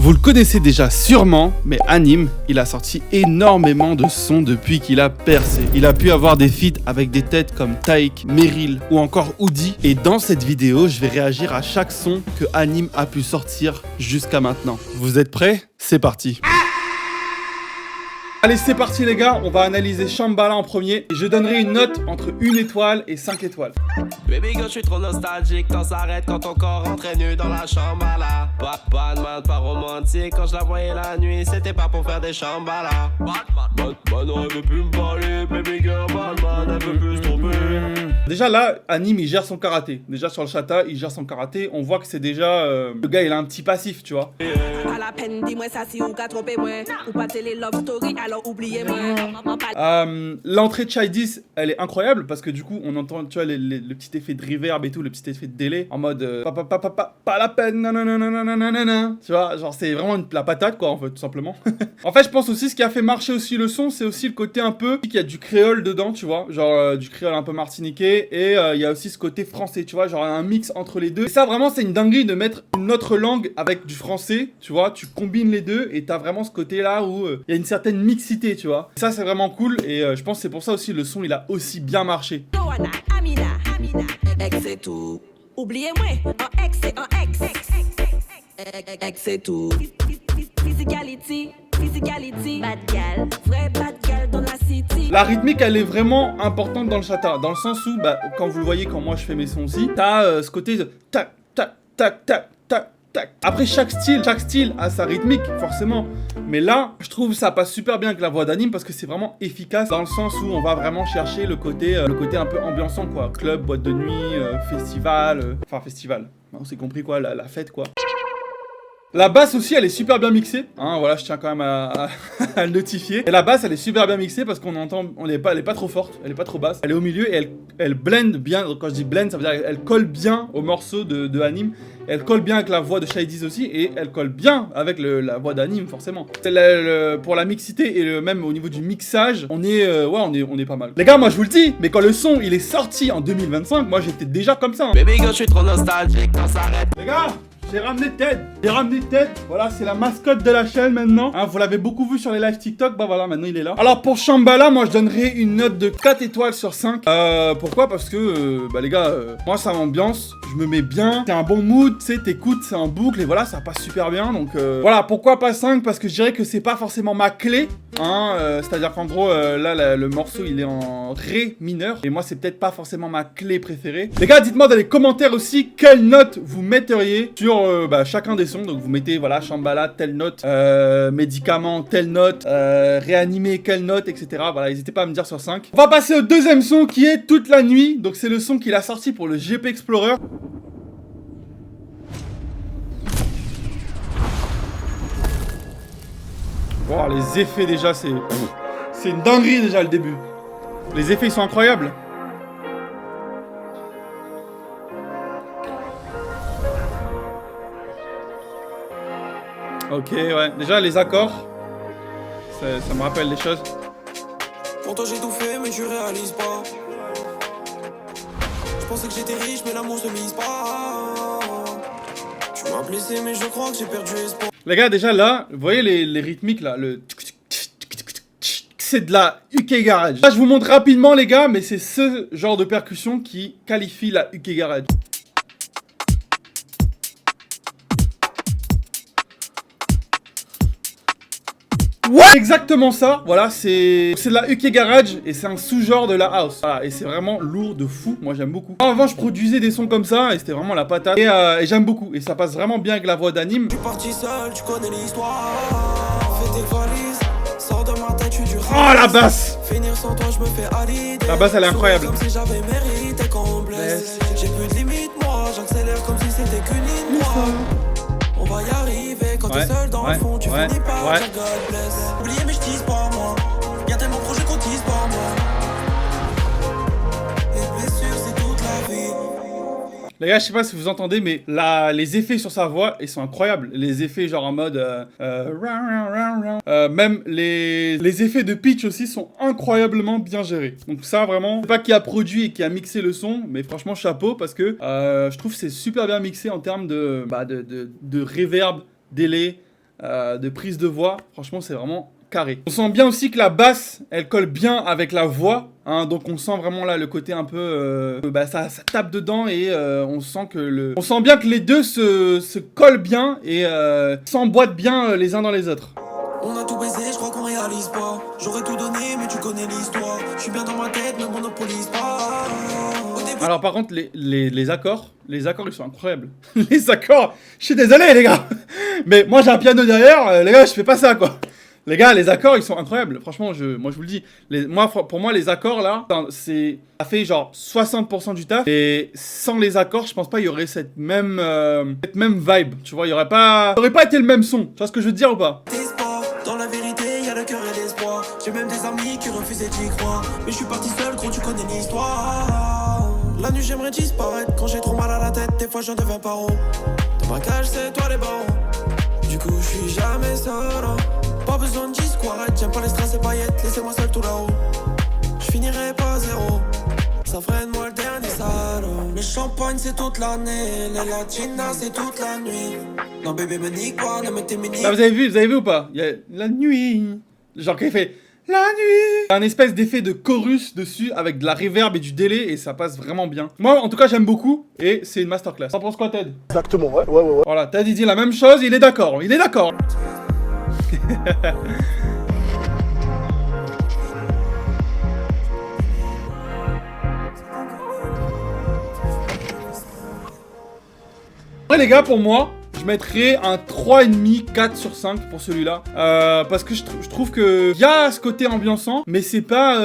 Vous le connaissez déjà sûrement, mais Anime, il a sorti énormément de sons depuis qu'il a percé. Il a pu avoir des feats avec des têtes comme Taïk, Meryl ou encore Oudi. Et dans cette vidéo, je vais réagir à chaque son que Anime a pu sortir jusqu'à maintenant. Vous êtes prêts? C'est parti. Allez, c'est parti les gars, on va analyser Shambhala en premier et je donnerai une note entre 1 étoile et 5 étoiles. Baby girl, je suis trop nostalgique, temps s'arrête quand ton corps entrait nu dans la Shambhala. Pas de mal, pas romantique, quand je la voyais la nuit, c'était pas pour faire des Shambhala. Batman, elle veut plus me parler, baby girl, Batman, elle veut plus se tromper. Déjà là, Anime il gère son karaté. Déjà sur le chata, il gère son karaté. On voit que c'est déjà... le gars il a un petit passif, tu vois. À la peine, dis-moi ça si ou qu'à tromper moi. Ou pas télé love story, alors oubliez-moi. L'entrée de Childish, elle est incroyable parce que du coup, on entend, tu vois, le petit effet de reverb et tout, le petit effet de délai en mode pas la peine, nanana. Tu vois, genre c'est vraiment la patate quoi, en fait, tout simplement. En fait, je pense aussi ce qui a fait marcher aussi le son, c'est aussi le côté un peu qu'il y a du créole dedans, tu vois, genre du créole un peu martiniquais et il y a aussi ce côté français, tu vois, genre un mix entre les deux. Et ça, vraiment, c'est une dinguerie de mettre une autre langue avec du français, tu vois, tu combines les deux et t'as vraiment ce côté là où il y a une certaine mixité, tu vois. Ça, c'est vraiment cool et je pense que c'est pour ça aussi le son il a aussi bien marché. Johanna, Amina, ex c'est tout. Oubliez-moi, un ex c'est un ex. Ex c'est tout. Physicality, bad gal, vrai bad gal dans la city. La rythmique, elle est vraiment importante dans le chata, dans le sens où, bah, quand vous le voyez, quand moi je fais mes sons aussi, t'as ce côté de tac, tac, tac, tac, tac, tac. Après, chaque style a sa rythmique, forcément. Mais là, je trouve ça passe super bien avec la voix d'Anime parce que c'est vraiment efficace dans le sens où on va vraiment chercher le côté un peu ambiançant, quoi. Club, boîte de nuit, festival, enfin festival. On s'est compris, quoi, la fête, quoi. La basse aussi, elle est super bien mixée, hein, voilà, je tiens quand même à le notifier. Et la basse, elle est super bien mixée parce qu'on entend, elle est pas trop forte, elle est pas trop basse. Elle est au milieu et elle blend bien, quand je dis blend, ça veut dire qu'elle colle bien au morceau de Anime. Elle colle bien avec la voix de Childish aussi et elle colle bien avec la voix d'Anime, forcément. Pour la mixité et même au niveau du mixage, on est pas mal. Les gars, moi je vous le dis, mais quand le son il est sorti en 2025, moi j'étais déjà comme ça. Hein. Baby girl, je suis trop nostalgique, temps s'arrête. Les gars, j'ai ramené Ted. Voilà, c'est la mascotte de la chaîne maintenant. Hein, vous l'avez beaucoup vu sur les lives TikTok. Bah voilà, maintenant il est là. Alors pour Shambhala, moi je donnerais une note de 4 étoiles sur 5. Pourquoi? Parce que, bah les gars, moi ça m'ambiance. Je me mets bien. C'est un bon mood, tu sais, t'écoutes, c'est en boucle et voilà, ça passe super bien. Donc voilà, pourquoi pas 5? Parce que je dirais que c'est pas forcément ma clé. Hein, c'est-à-dire qu'en gros, là, le morceau il est en ré mineur. Et moi, c'est peut-être pas forcément ma clé préférée. Les gars, dites-moi dans les commentaires aussi quelle note vous metteriez sur chacun des sons. Donc vous mettez, voilà, Shambhala, telle note, médicament, telle note, réanimé, quelle note, etc. Voilà, n'hésitez pas à me dire sur 5. On va passer au deuxième son qui est Toute la nuit. Donc c'est le son qu'il a sorti pour le GP Explorer. Wow, les effets déjà, c'est une dinguerie déjà le début. Les effets ils sont incroyables. Ok, ouais. Déjà les accords, ça me rappelle des choses. Pour toi j'ai tout fait mais je réalise pas. Je pensais que j'étais riche mais l'amour se mise pas. Tu m'as blessé mais je crois que j'ai perdu espoir. Les gars, déjà là, vous voyez les rythmiques là, c'est de la UK Garage. Là, je vous montre rapidement les gars, mais c'est ce genre de percussion qui qualifie la UK Garage. Ouais, exactement ça. Voilà, c'est de la UK Garage et c'est un sous-genre de la house. Voilà, et c'est vraiment lourd de fou. Moi, j'aime beaucoup. Avant, je produisais des sons comme ça et c'était vraiment la patate. Et j'aime beaucoup. Et ça passe vraiment bien avec la voix d'Anime. Je suis parti seul, tu connais l'histoire. Fais tes valises, sors de ma tête, je suis du Oh, la basse! Finir sans toi, je me fais à l'idée. La basse, elle est incroyable. Comme si j'avais mérité qu'on me blesse. J'ai plus de limite, moi. J'accélère comme si c'était qu'une ligne droite. On va y arriver quand t'es seul dans le fond, tu finis par dire God bless. Oubliez mais je tease pas moi. Y'a tellement de projets qu'on tease pas moi. Les blessures c'est toute la vie. Les gars, je sais pas si vous entendez, mais les effets sur sa voix, ils sont incroyables. Les effets genre en mode... même les effets de pitch aussi sont incroyablement bien gérés. Donc ça, vraiment, je sais pas qui a produit et qui a mixé le son, mais franchement, chapeau, parce que je trouve que c'est super bien mixé en termes de reverb, délai, de prise de voix. Franchement, c'est vraiment carré. On sent bien aussi que la basse, elle colle bien avec la voix. Hein, donc on sent vraiment là le côté un peu... ça tape dedans et on sent que on sent bien que les deux se collent bien et s'emboîtent bien les uns dans les autres. On a tout baisé, je crois qu'on réalise pas. J'aurais tout donné, mais tu connais l'histoire. Je suis bien dans ma tête, mais on monopolise pas. Alors par contre, les accords, ils sont incroyables. Les accords, je suis désolé les gars. Mais moi j'ai un piano derrière, les gars, je fais pas ça quoi. Les gars, les accords, ils sont incroyables. Franchement, moi je vous le dis. Pour moi, les accords là, ça fait genre 60% du taf. Et sans les accords, je pense pas il y aurait cette même vibe. Tu vois, il y aurait pas été le même son. Tu vois ce que je veux te dire ou pas? Dans la vérité, y a le cœur et l'espoir. J'ai même des amis qui refusaient d'y croire. Mais je suis parti seul, gros, tu connais l'histoire. La nuit, j'aimerais disparaître. Quand j'ai trop mal à la tête, des fois j'en deviens paro. Ton braquage, c'est toi les barons. Du coup, je suis jamais seul. Pas besoin de disquarette. J'aime pas les strass et paillettes. Laissez-moi seul tout là-haut. Je finirai pas à zéro. Ça freine moi le dernier salaud. Le champagne c'est toute l'année. Les latinas c'est toute la nuit. Non bébé me nique pas, ne me t'émini. Là vous avez vu ou pas? Il y a la nuit. Genre qu'il fait la nuit. Un espèce d'effet de chorus dessus avec de la reverb et du délai et ça passe vraiment bien. Moi en tout cas j'aime beaucoup et c'est une masterclass. T'en penses quoi Ted? Exactement, ouais. Voilà, Ted il dit la même chose, il est d'accord. Après les gars, pour moi, je mettrais un 3,5, 4 sur 5 pour celui-là. Parce que je trouve que y a ce côté ambiançant, mais c'est pas...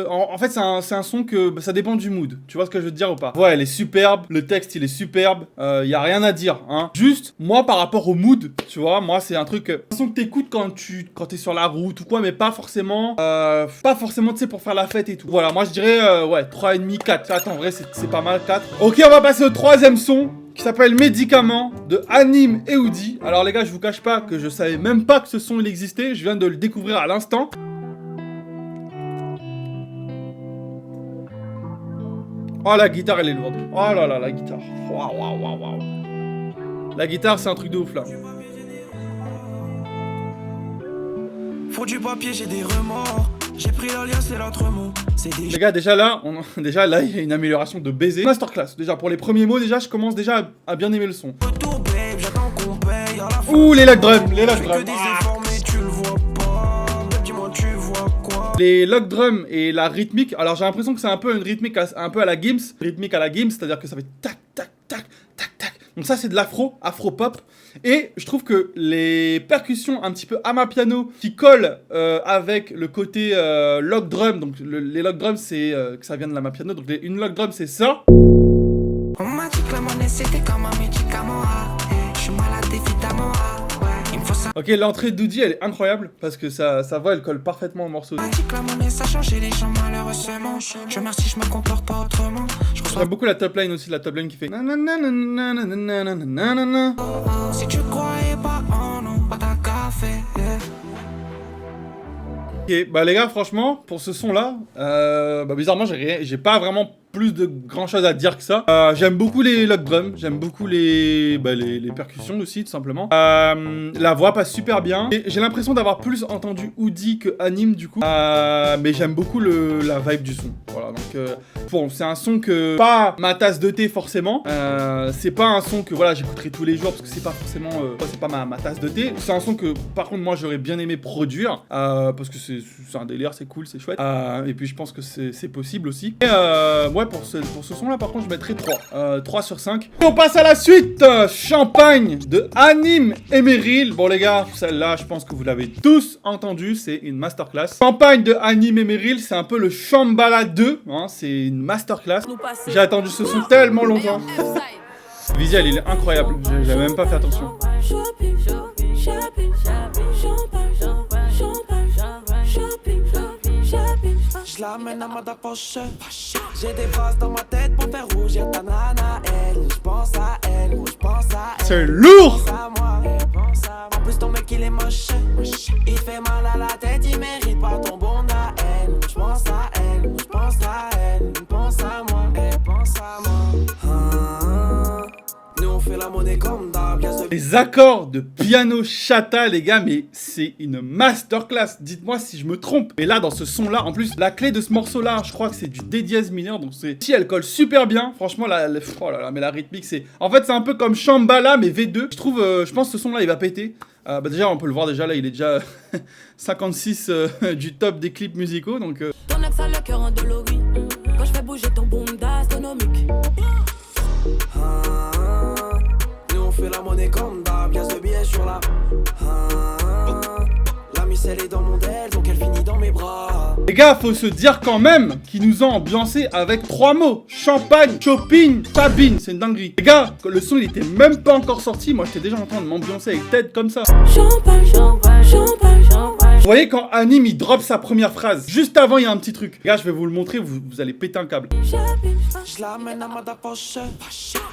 En fait, c'est un son que ça dépend du mood. Tu vois ce que je veux te dire ou pas? Ouais, elle est superbe, le texte, il est superbe. Y a rien à dire, hein. Juste, moi, par rapport au mood, tu vois, moi, c'est un truc... un son que t'écoutes quand t'es sur la route ou quoi, mais pas forcément... tu sais, pour faire la fête et tout. Voilà, moi, je dirais, ouais, 3,5, 4. Attends, en vrai, c'est pas mal, 4. Ok, on va passer au troisième son, qui s'appelle Médicament de Hanim et Oudi. Alors les gars, je vous cache pas que je savais même pas que ce son il existait, je viens de le découvrir à l'instant. Oh la guitare elle est lourde. Oh là là la guitare. Waouh. La guitare c'est un truc de ouf là. Faut du papier, j'ai des remords. J'ai pris l'alias et l'autre mot. Les gars, déjà là, il y a une amélioration de baiser. Masterclass. Déjà, pour les premiers mots, déjà, je commence déjà à bien aimer le son. Ouh, les lock drums, Les lock drums et la rythmique. Alors, j'ai l'impression que c'est un peu une rythmique un peu à la Gims. Rythmique à la Gims, c'est-à-dire que ça fait tac, tac, tac, tac, tac. Donc ça, c'est de afro-pop. Et je trouve que les percussions un petit peu amapiano qui collent avec le côté lock drum, donc les lock drums c'est que ça vient de l'amapiano, donc une lock drum c'est ça. On m'a dit que la monnaie c'était comme un médicament. Je suis malade évidemment. Ok, l'entrée d'Oudi elle est incroyable parce que sa voix elle colle parfaitement au morceau. On m'a dit que la monnaie ça changeait les gens malheureusement. Je remercie, je me comporte pas autrement. J'aime beaucoup la top line aussi, la top line qui fait nanana. Si tu croyais pas en nous, pas ta café. Ok, bah les gars, franchement, pour ce son là, bizarrement j'ai pas vraiment plus de grand chose à dire que ça. J'aime beaucoup les lock drums, j'aime beaucoup les percussions aussi tout simplement. La voix passe super bien. Et j'ai l'impression d'avoir plus entendu Oudi que Hanim du coup. Mais j'aime beaucoup la vibe du son. Voilà, donc bon, c'est un son que pas ma tasse de thé forcément. C'est pas un son que voilà j'écouterai tous les jours parce que c'est pas forcément c'est pas ma tasse de thé. C'est un son que par contre moi j'aurais bien aimé produire parce que c'est un délire, c'est cool, c'est chouette. Et puis je pense que c'est possible aussi. Et ouais, pour ce son là par contre je mettrais 3 sur 5. Et on passe à la suite. Champagne de Hanim et Meryl. Bon les gars, celle-là je pense que vous l'avez tous entendu, c'est une masterclass. Champagne de Hanim et Meryl, c'est un peu le Shambhala 2, hein, c'est une masterclass. J'ai attendu ce son tellement longtemps. Le visuel il est incroyable, j'ai même pas fait attention. Je l'amène à ma poche. J'ai des bases dans ma tête pour faire rougir ta nana. Elle, je pense à elle, je pense à elle. C'est lourd. En plus ton mec il est moche. Il fait mal à la tête, il mérite pas ton bon à elle. Je pense à elle, je pense à elle. Pense à moi, elle pense à moi. Nous on fait la monnaie comme d'hab. Les Les accords de piano chata, les gars, mais c'est une masterclass. Dites-moi si je me trompe. Et là, dans ce son-là, en plus, la clé de ce morceau-là, je crois que c'est du D dièse mineur, donc c'est... Si, elle colle super bien. Franchement, oh là là, mais la rythmique, c'est... En fait, c'est un peu comme Shambhala, mais V2. Je trouve, je pense que ce son-là, il va péter. Bah déjà, on peut le voir déjà, là, il est déjà 56 du top des clips musicaux, donc... Ton ex a le cœur endolori. Quand je fais bouger ton boom d'astronomique. Nous on fait la monnaie comme d'hab, y'a ce billet sur la. La miss elle est dans mon del, donc elle finit dans mes bras. Les gars, faut se dire quand même qu'ils nous ont ambiancé avec 3 mots. Champagne, shopping, tabine, c'est une dinguerie. Les gars, le son il était même pas encore sorti, moi j'étais déjà en train de m'ambiancer avec Ted comme ça. Champagne, champagne, champagne, champagne. Vous voyez quand Anime il drop sa première phrase, juste avant il y a un petit truc. Les gars, je vais vous le montrer, vous allez péter un câble. Je l'amène à ma poche,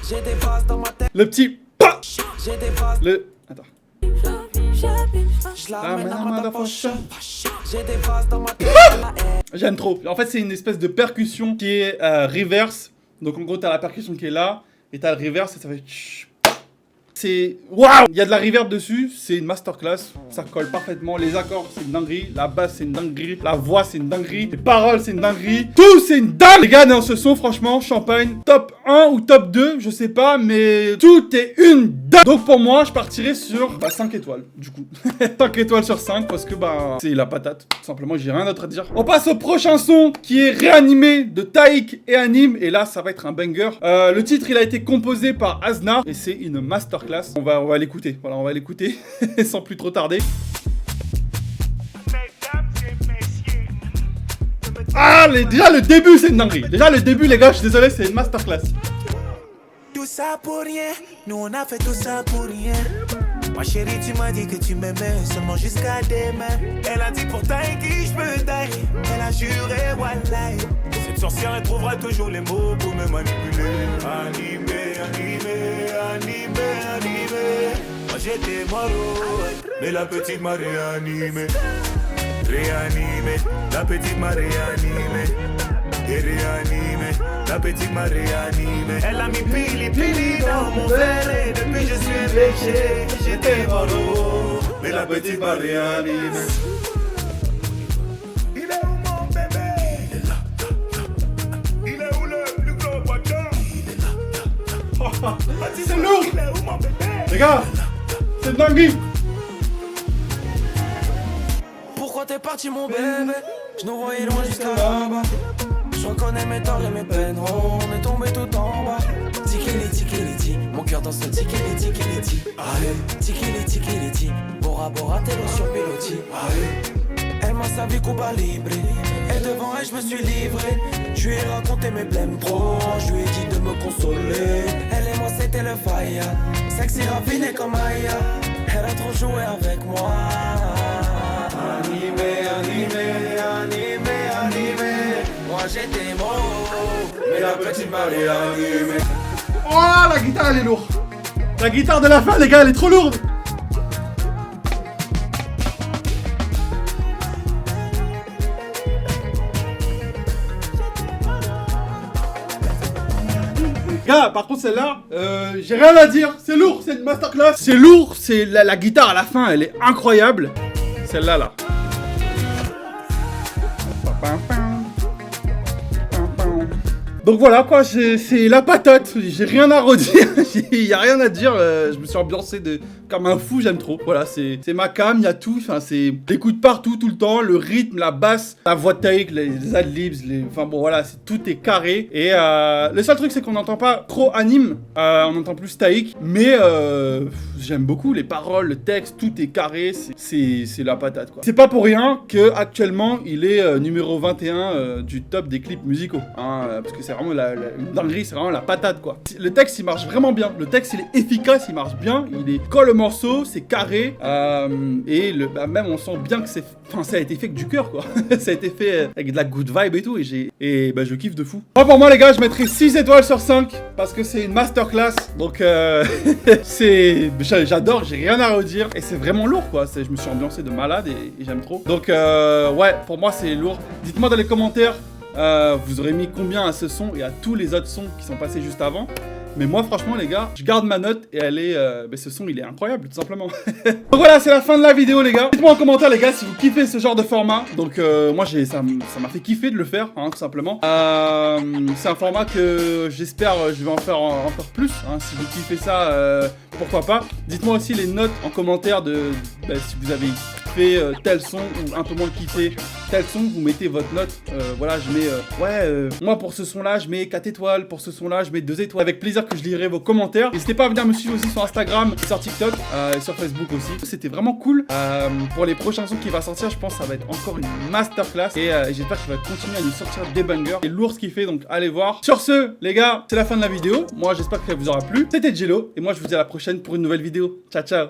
j'ai des bases dans ma tête. Le petit pa. J'ai des bases. Le... Attends. Je l'amène à ma poche, j'ai des bases dans ma tête. J'aime trop. En fait, c'est une espèce de percussion qui est reverse. Donc en gros, t'as la percussion qui est là, et t'as le reverse, et ça fait... C'est... Waouh! Il y a de la reverb dessus, c'est une masterclass. Ça colle parfaitement. Les accords, c'est une dinguerie. La basse, c'est une dinguerie. La voix, c'est une dinguerie. Les paroles, c'est une dinguerie. Tout, c'est une dingue! Les gars, dans ce son, franchement, Champagne, top 1 ou top 2, je sais pas, mais tout est une dingue! Donc pour moi, je partirais sur 5 étoiles, du coup. 5 étoiles sur 5, parce que c'est la patate. Tout simplement, j'ai rien d'autre à dire. On passe au prochain son, qui est Réanimé de Taïk et Anime. Et là, ça va être un banger. Le titre, il a été composé par Aznar, et c'est une masterclass. On va l'écouter, voilà, on va l'écouter sans plus trop tarder. Ah, déjà le début c'est une dinguerie. Déjà le début les gars, je suis désolé, c'est une masterclass. Tout ça pour rien, nous on a fait tout ça pour rien. Ma chérie, tu m'as dit que tu m'aimais seulement jusqu'à demain. Elle a dit pour Taïki, je me taille. Elle a juré, wallah. Cette sorcière, elle trouvera toujours les mots pour me manipuler. Animé, animé, animé, animé. Moi j'étais mort, mais la petite m'a réanimé. Réanimé, la petite m'a réanimé. Et réanimé, la petite m'a réanimé. Elle a mis pili dans mon verre et depuis je suis léger. J'étais mort, mais la petite m'a réanimé. Il est où mon bébé? Il est là. Il est où le plus gros bâton? Il est là. C'est lourd. Il est où mon bébé? Les gars, c'est une dinguerie. Pourquoi t'es parti mon bébé? Je nous voyais loin jusqu'à là-bas. Je reconnais mes torts et mes peines, on est tombé tout en bas. Tikili, mon cœur dans ce tikili. Allez, tikili, Bora Bora, t'es l'eau sur piloti. Allez, elle m'a servi Cuba Libre. Et devant elle, je me suis livré. Je lui ai raconté mes blèmes trop, je lui ai dit de me consoler. Elle et moi, c'était le fire. Sexy raffiné comme Aya. Elle a trop joué avec moi. Animé. Moi j'étais mort, mais la petite m'a réanimé. Oh, la guitare elle est lourde. La guitare de la fin les gars, elle est trop lourde. Gars, par contre celle-là, j'ai rien à dire. C'est lourd, c'est une masterclass. C'est lourd, c'est la guitare à la fin, elle est incroyable. Celle-là là. Donc voilà quoi, c'est la patate, j'ai rien à redire, il y a rien à dire, je me suis ambiancé comme un fou, j'aime trop. Voilà, c'est ma cam, il y a tout, enfin c'est l'écoute partout, tout le temps, le rythme, la basse, la voix de Taïk, les adlibs, enfin bon voilà, tout est carré. Et le seul truc c'est qu'on n'entend pas trop Anime, on entend plus Taïk, mais j'aime beaucoup les paroles, le texte, tout est carré, c'est la patate quoi. C'est pas pour rien que actuellement il est numéro 21 du top des clips musicaux, hein, parce que c'est vraiment une dinguerie, c'est vraiment la patate quoi. Le texte il marche vraiment bien, le texte il est efficace, il marche bien, il est colle au morceau, c'est carré, et même on sent bien que ça a été fait avec du cœur quoi. Ça a été fait avec de la good vibe et tout, et je kiffe de fou. Moi pour moi les gars, je mettrai 6 étoiles sur 5 parce que c'est une masterclass, donc j'adore, j'ai rien à redire, et c'est vraiment lourd quoi. Je me suis ambiancé de malade et j'aime trop. Donc ouais, pour moi c'est lourd. Dites-moi dans les commentaires, vous aurez mis combien à ce son et à tous les autres sons qui sont passés juste avant. Mais moi, franchement, les gars, je garde ma note et elle est... ce son, il est incroyable, tout simplement. Donc voilà, c'est la fin de la vidéo, les gars. Dites-moi en commentaire, les gars, si vous kiffez ce genre de format. Donc moi, ça m'a fait kiffer de le faire, hein, tout simplement. C'est un format que j'espère je vais en faire encore plus. Hein. Si vous kiffez ça, pourquoi pas. Dites-moi aussi les notes en commentaire de si vous avez kiffé tel son ou un peu moins kiffé tel son. Vous mettez votre note. Voilà, je mets... moi, pour ce son-là, je mets 4 étoiles. Pour ce son-là, je mets 2 étoiles. Avec plaisir que je lirai vos commentaires. N'hésitez pas à venir me suivre aussi sur Instagram et sur TikTok et sur Facebook aussi. C'était vraiment cool. Pour les prochains sons qui va sortir, je pense que ça va être encore une masterclass. Et j'espère qu'il va continuer à nous sortir des bangers. C'est lourd ce qu'il fait, donc allez voir. Sur ce, les gars, c'est la fin de la vidéo. Moi, j'espère qu'elle vous aura plu. C'était Jello. Et moi, je vous dis à la prochaine pour une nouvelle vidéo. Ciao, ciao.